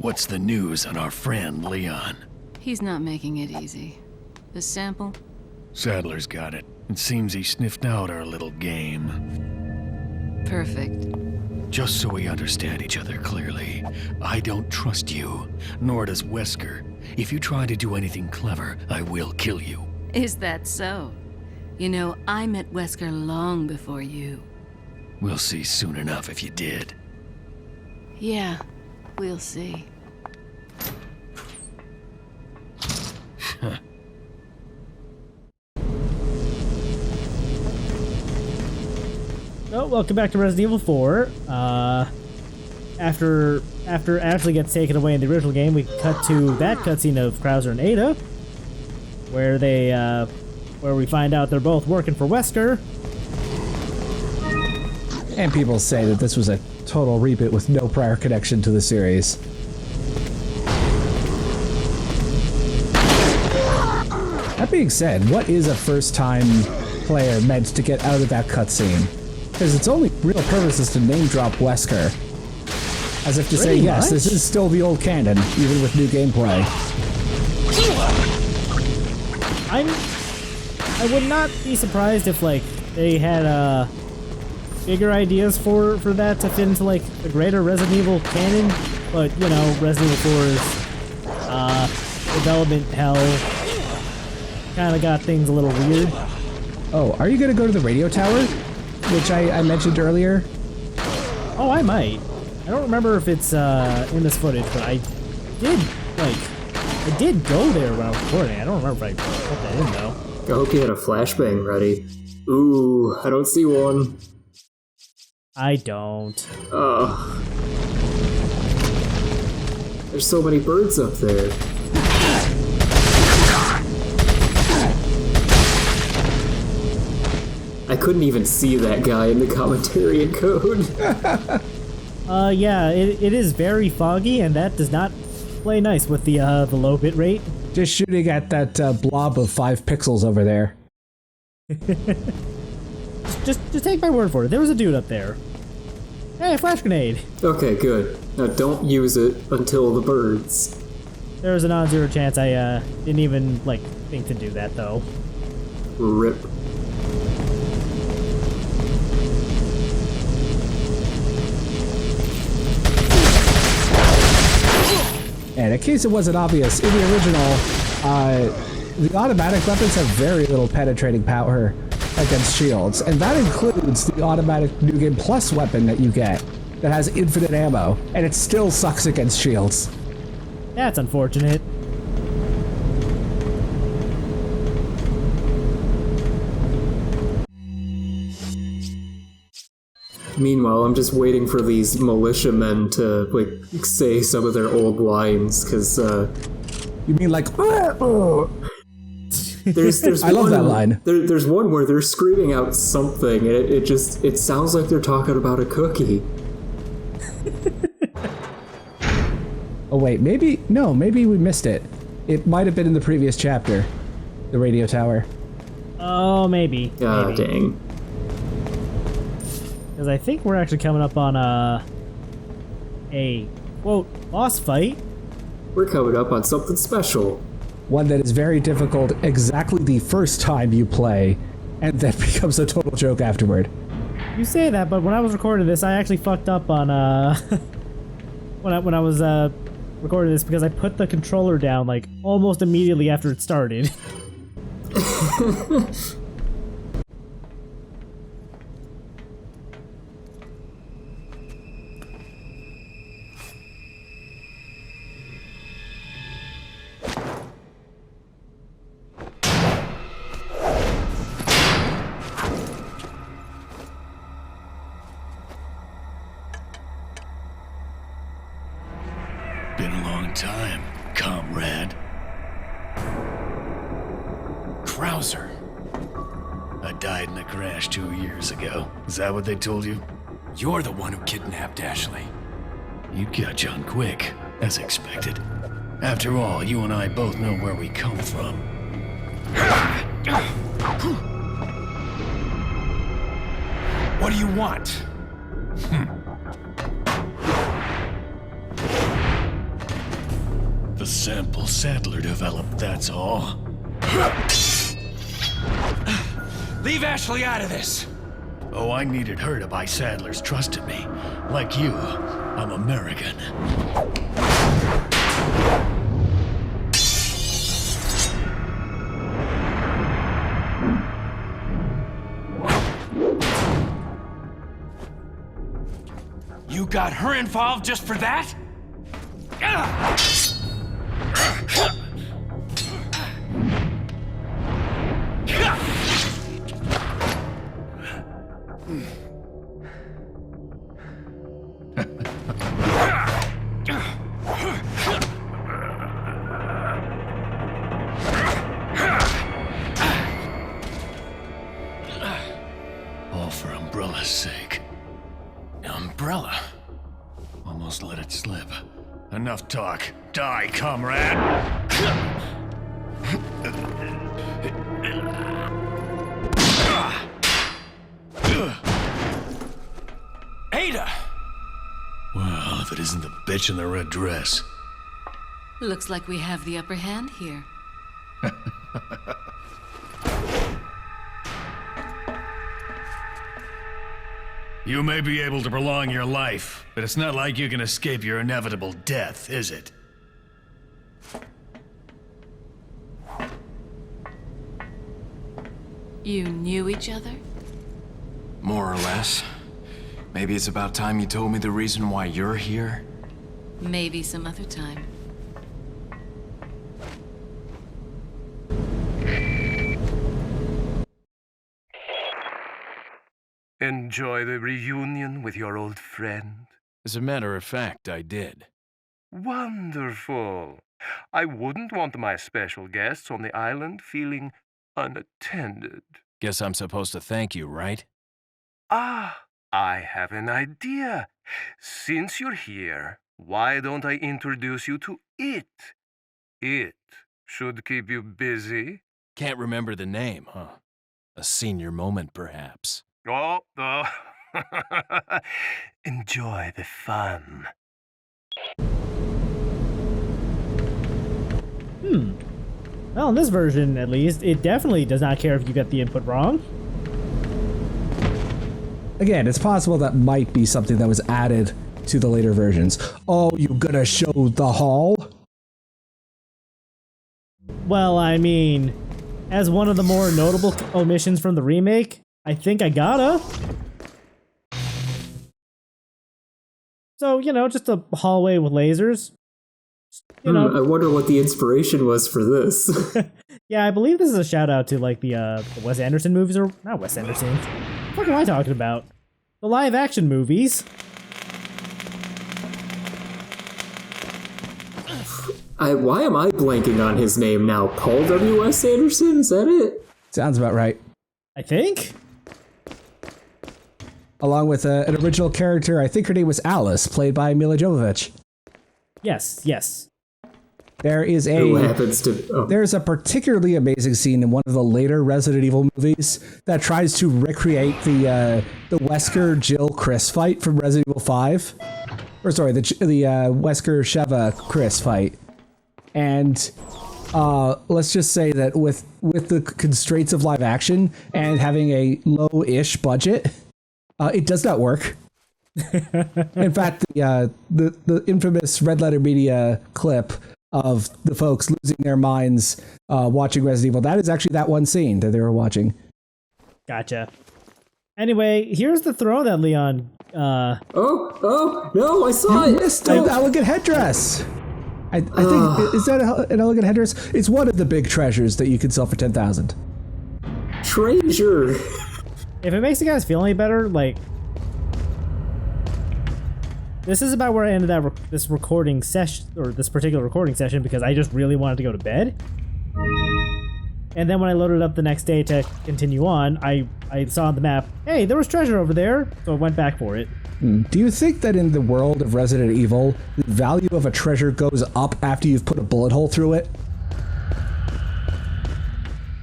What's the news on our friend Leon? He's not making it easy. The sample? Sadler's got it. It seems he sniffed out our little game. Perfect. Just so we understand each other clearly, I don't trust you, nor does Wesker. If you try to do anything clever, I will kill you. Is that so? You know, I met Wesker long before you. We'll see soon enough if you did. Yeah, we'll see. Oh, welcome back to Resident Evil 4. After Ashley gets taken away in the original game, we cut to that cutscene of Krauser and Ada, where we find out they're both working for Wesker. And people say that this was a total reboot with no prior connection to the series. That being said, what is a first-time player meant to get out of that cutscene? Because its only real purpose is to name-drop Wesker. As if to say, yes, this is still the old canon, even with new gameplay. I would not be surprised if, like, they had, bigger ideas for that to fit into, like, the greater Resident Evil canon. But, you know, Resident Evil 4's, development hell kind of got things a little weird. Oh, are you going to go to the radio tower? Which I mentioned earlier? Oh, I might. I don't remember if it's in this footage, but I did go there when I was recording. I don't remember if I put that in, though. I hope you had a flashbang ready. Ooh, I don't see one. I don't. Ugh. There's so many birds up there. I couldn't even see that guy in the commentary encode. Yeah, it is very foggy, and that does not play nice with the low bit rate. Just shooting at that blob of 5 pixels over there. just take my word for it. There was a dude up there. Hey, flash grenade. Okay, good. Now don't use it until the birds. There was a non-zero chance I didn't even like think to do that though. Rip. And in case it wasn't obvious, in the original, the automatic weapons have very little penetrating power against shields, and that includes the automatic New Game Plus weapon that you get that has infinite ammo, and it still sucks against shields. That's unfortunate. Meanwhile, I'm just waiting for these militiamen to, like, say some of their old lines, because, You mean like... There's I love that line. There's one where they're screaming out something, and it sounds like they're talking about a cookie. Oh wait, maybe we missed it. It might have been in the previous chapter. The radio tower. Oh, maybe. Ah, maybe. dang. Because I think we're actually coming up on a quote boss fight. We're coming up on something special. One that is very difficult exactly the first time you play, and then becomes a total joke afterward. You say that, but when I was recording this, I actually fucked up on when I was recording this because I put the controller down like almost immediately after it started. Been a long time, comrade. Krauser. I died in a crash 2 years ago. Is that what they told you? You're the one who kidnapped Ashley. You catch on quick, as expected. After all, you and I both know where we come from. What do you want? a sample Sadler developed, that's all. Leave Ashley out of this! Oh, I needed her to buy Sadler's trust in me. Like you, I'm American. You got her involved just for that? All for Umbrella's sake. Umbrella? Almost let it slip. Enough talk. Die, comrade! Ada! Well, if it isn't the bitch in the red dress. Looks like we have the upper hand here. You may be able to prolong your life, but it's not like you can escape your inevitable death, is it? You knew each other? More or less. Maybe it's about time you told me the reason why you're here. Maybe some other time. Enjoy the reunion with your old friend? As a matter of fact, I did. Wonderful. I wouldn't want my special guests on the island feeling unattended. Guess I'm supposed to thank you, right? Ah, I have an idea. Since you're here, why don't I introduce you to it? It should keep you busy. Can't remember the name, huh? A senior moment, perhaps. Oh. Enjoy the fun. Well, in this version, at least, it definitely does not care if you get the input wrong. Again, it's possible that might be something that was added to the later versions. Oh, you gonna show the hall? Well, I mean, as one of the more notable omissions from the remake, I think I gotta. So, you know, just a hallway with lasers. You know. I wonder what the inspiration was for this. Yeah, I believe this is a shout out to like the Wes Anderson movies, or not Wes Anderson. What am I talking about? The live action movies. Why am I blanking on his name now? Paul W.S. Anderson? Is that it? Sounds about right. I think. Along with an original character, I think her name was Alice, played by Mila Jovovich. Yes. There is Who happens to... Oh. There's a particularly amazing scene in one of the later Resident Evil movies that tries to recreate the Wesker Jill Chris fight from Resident Evil 5. Or sorry, the Wesker Sheva Chris fight. And let's just say that with the constraints of live action and having a low-ish budget, it does not work. In fact, the infamous Red Letter Media clip of the folks losing their minds watching Resident Evil, that is actually that one scene that they were watching. Gotcha. Anyway, here's the throw that Leon... Oh, no, I saw it! Missed an elegant headdress! I think, is that an elegant headdress? It's one of the big treasures that you can sell for 10,000. Treasure! If it makes you guys feel any better, like... This is about where I ended this recording session, or this particular recording session, because I just really wanted to go to bed. And then when I loaded up the next day to continue on, I saw on the map, hey, there was treasure over there, so I went back for it. Do you think that in the world of Resident Evil, the value of a treasure goes up after you've put a bullet hole through it?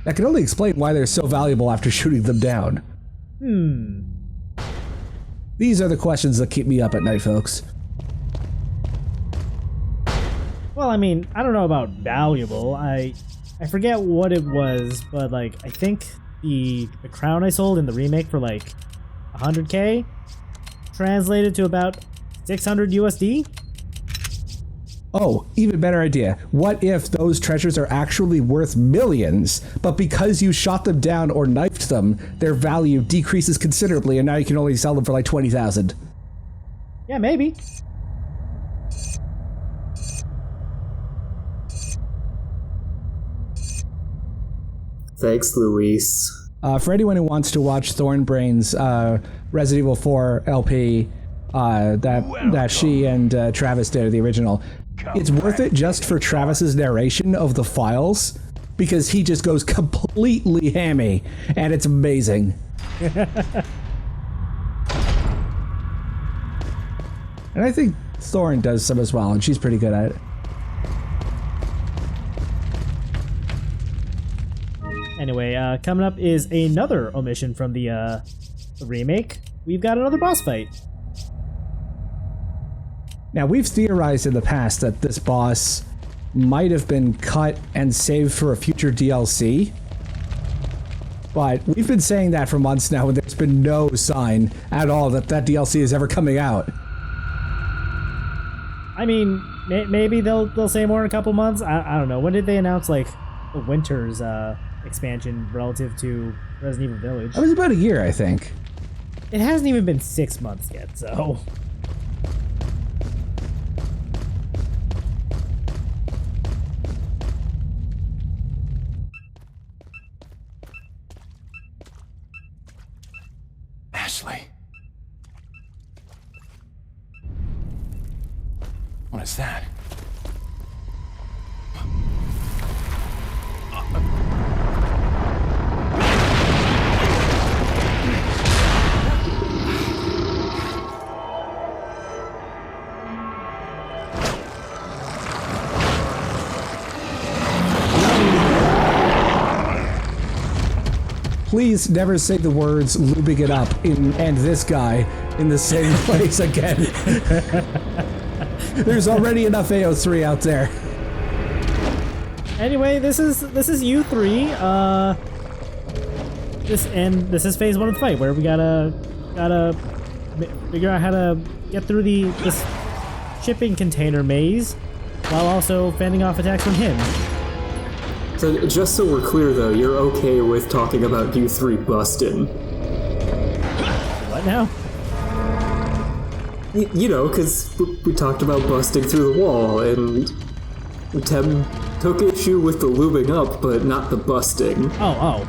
That can only explain why they're so valuable after shooting them down. These are the questions that keep me up at night, folks. Well, I mean, I don't know about valuable. I forget what it was, but like I think the crown I sold in the remake for like 100K translated to about 600 USD. Oh, even better idea. What if those treasures are actually worth millions, but because you shot them down or knifed them, their value decreases considerably, and now you can only sell them for like 20,000? Yeah, maybe. Thanks, Luis. For anyone who wants to watch Thornbrain's Resident Evil 4 LP that she and Travis did, the original, it's worth it just for Travis's narration of the files, because he just goes completely hammy, and it's amazing. And I think Thorn does some as well, and she's pretty good at it. Anyway, coming up is another omission from the remake. We've got another boss fight. Now, we've theorized in the past that this boss might have been cut and saved for a future DLC, but we've been saying that for months now, and there's been no sign at all that that DLC is ever coming out. I mean, maybe they'll say more in a couple months. I don't know. When did they announce like the Winter's expansion relative to Resident Evil Village? That was about a year, I think. It hasn't even been 6 months yet, so. Ashley. What is that? Please never say the words "lubing it up" and this guy in the same place again. There's already enough AO3 out there. Anyway, this is U3. This is phase 1 of the fight, where we gotta figure out how to get through this shipping container maze while also fending off attacks from him. So just so we're clear, though, you're okay with talking about U3 busting? What now? You know, because we talked about busting through the wall, and Tem took issue with the lubing up, but not the busting. Oh.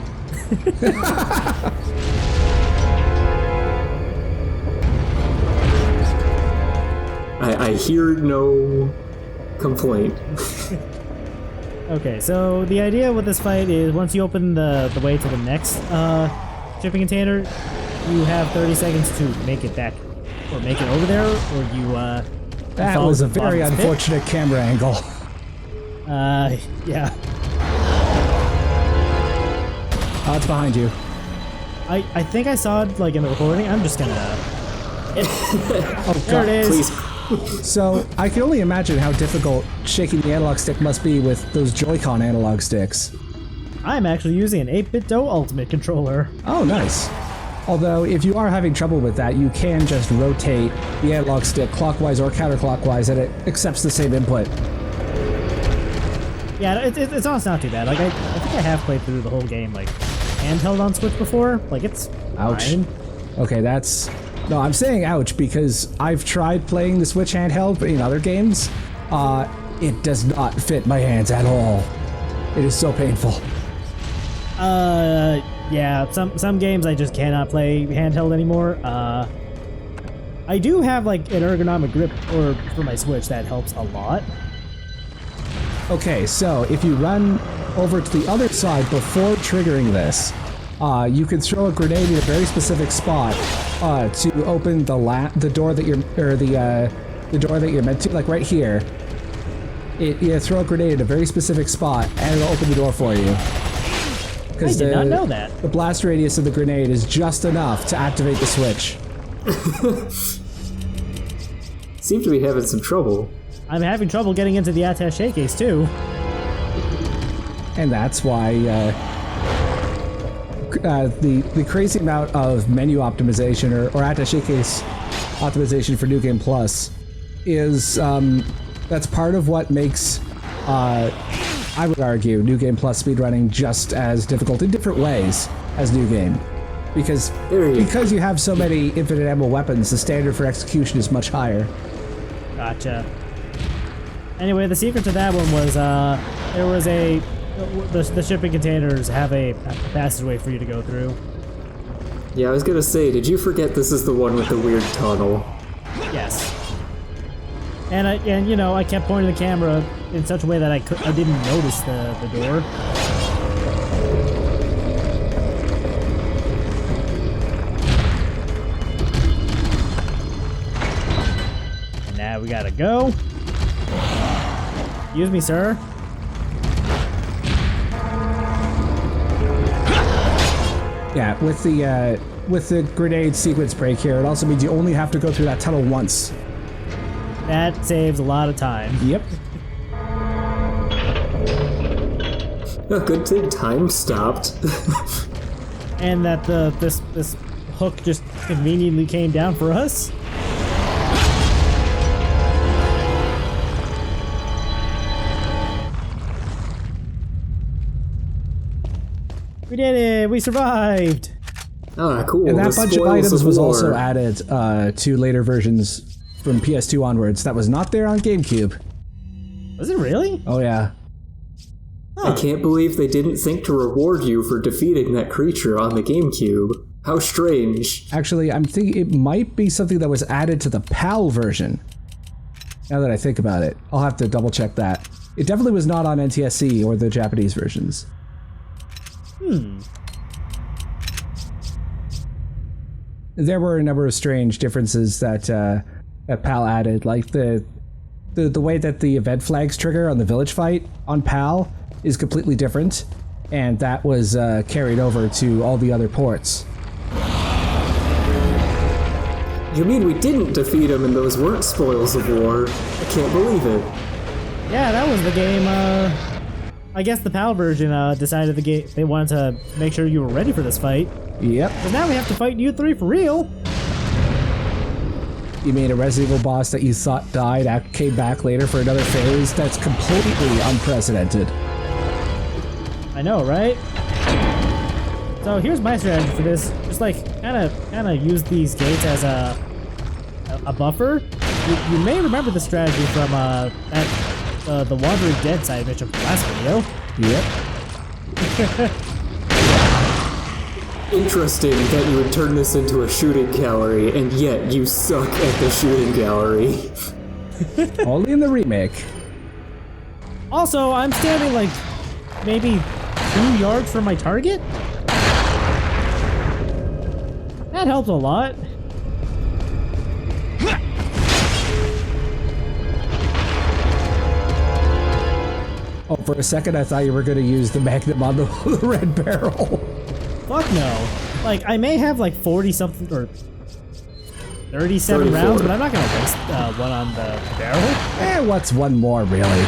I hear no complaint. Okay, so the idea with this fight is once you open the way to the next shipping container, you have 30 seconds to make it back, or make it over there, or you That was a very unfortunate camera angle. Yeah. Oh, it's behind you. I think I saw it like in the recording. I'm just gonna. Oh, There it is. Please. So, I can only imagine how difficult shaking the analog stick must be with those Joy-Con analog sticks. I'm actually using an 8-bit DOE Ultimate controller. Oh, nice. Although, if you are having trouble with that, you can just rotate the analog stick clockwise or counterclockwise, and it accepts the same input. Yeah, it's honestly not too bad. Like I think I have played through the whole game like handheld on Switch before. Like it's Ouch. fine. Okay, that's... No, I'm saying ouch because I've tried playing the Switch handheld, but in other games, it does not fit my hands at all. It is so painful. Yeah, some games I just cannot play handheld anymore. I do have like an ergonomic grip for my Switch that helps a lot. Okay, so if you run over to the other side before triggering this, you can throw a grenade in a very specific spot to open the door that you're meant to, like right here. You throw a grenade in a very specific spot, and it'll open the door for you. I did not know that. The blast radius of the grenade is just enough to activate the switch. Seem to be having some trouble. I'm having trouble getting into the attaché case too. And that's why the crazy amount of menu optimization or attaché case optimization for New Game Plus is that's part of what makes I would argue New Game Plus speedrunning just as difficult in different ways as New Game. Because you have so many infinite ammo weapons, the standard for execution is much higher. Gotcha. Anyway, the secret to that one was there was the shipping containers have a passageway for you to go through. Yeah, I was gonna say, did you forget this is the one with the weird tunnel? Yes. And you know, I kept pointing the camera in such a way that I didn't notice the door. And now we gotta go. Excuse me, sir. Yeah, with the grenade sequence break here, it also means you only have to go through that tunnel once. That saves a lot of time. Yep. Oh, good thing time stopped. And that this hook just conveniently came down for us. We did it! We survived! Ah, cool. And that The bunch of spoils items was war. also added to later versions from PS2 onwards. That was not there on GameCube. Was it really? Oh yeah. I can't believe they didn't think to reward you for defeating that creature on the GameCube. How strange. Actually, I'm thinking it might be something that was added to the PAL version. Now that I think about it, I'll have to double check that. It definitely was not on NTSC or the Japanese versions. There were a number of strange differences that that PAL added, like the way that the event flags trigger on the village fight on PAL is completely different, and that was carried over to all the other ports. You mean we didn't defeat him and those weren't spoils of war? I can't believe it. Yeah, that was the game. I guess the PAL version decided they wanted to make sure you were ready for this fight. Yep. But now we have to fight you three for real. You mean a Resident Evil boss that you thought died came back later for another phase? That's completely unprecedented. I know, right? So here's my strategy for this. Just like kind of use these gates as a buffer. You may remember the strategy from the Wandering Dead side mission from last video. Yep. Interesting that you would turn this into a shooting gallery, and yet you suck at the shooting gallery. Only in the remake. Also, I'm standing like maybe 2 yards from my target. That helps a lot. Oh, for a second I thought you were going to use the magnum on the red barrel. Fuck no. Like, I may have like 40 something or 37 34. rounds, but I'm not gonna waste one on the barrel. What's one more, really?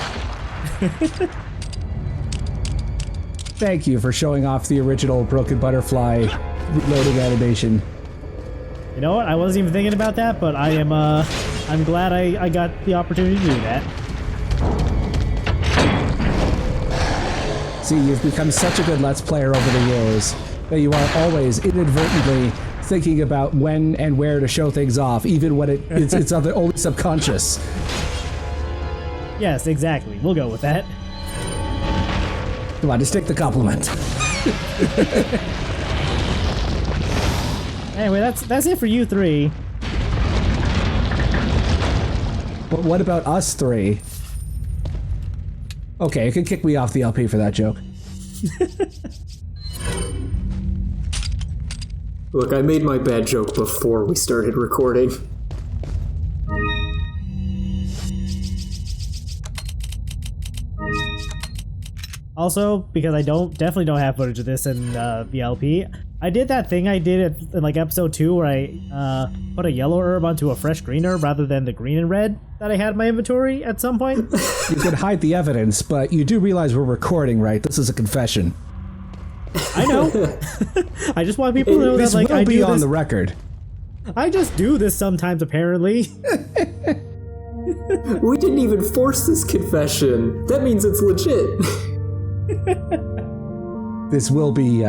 Thank you for showing off the original Broken Butterfly reloading animation. You know what? I wasn't even thinking about that, but I'm glad I got the opportunity to do that. See, you've become such a good Let's Player over the years that you are always inadvertently thinking about when and where to show things off, even when it's only subconscious. Yes, exactly. We'll go with that. Come on, just take the compliment. Anyway, that's it for you three. But what about us three? Okay, you can kick me off the LP for that joke. Look, I made my bad joke before we started recording. Also, because I definitely don't have footage of this in the LP, I did that thing I did in like episode 2 where I put a yellow herb onto a fresh green herb rather than the green and red that I had in my inventory at some point. You could hide the evidence, but you do realize we're recording, right? This is a confession. I know. I just want people to know This that like will I be do on this. the record. I just do this sometimes, apparently. We didn't even force this confession. That means it's legit. This will be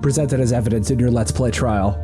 presented as evidence in your Let's Play trial.